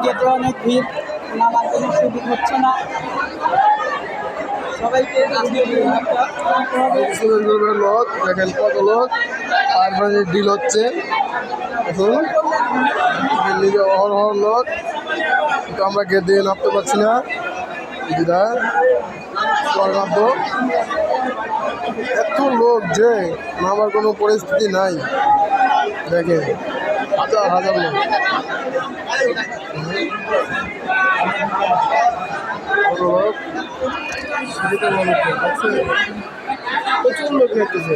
গেটে অনেক ভিড়, নামার কোনো সুযোগ হচ্ছে না। সবাইকে লোক দেখেন, কত লোক আর মানে ডিল হচ্ছে এখন অহরহ লোক, কিন্তু আমরা গেট দিয়ে নামতে পারছি না। এত লোক যে নামার কোনো পরিস্থিতি নাই। দেখেন হাজার হাজার লোক, প্রচুর লোক দেখতেছে।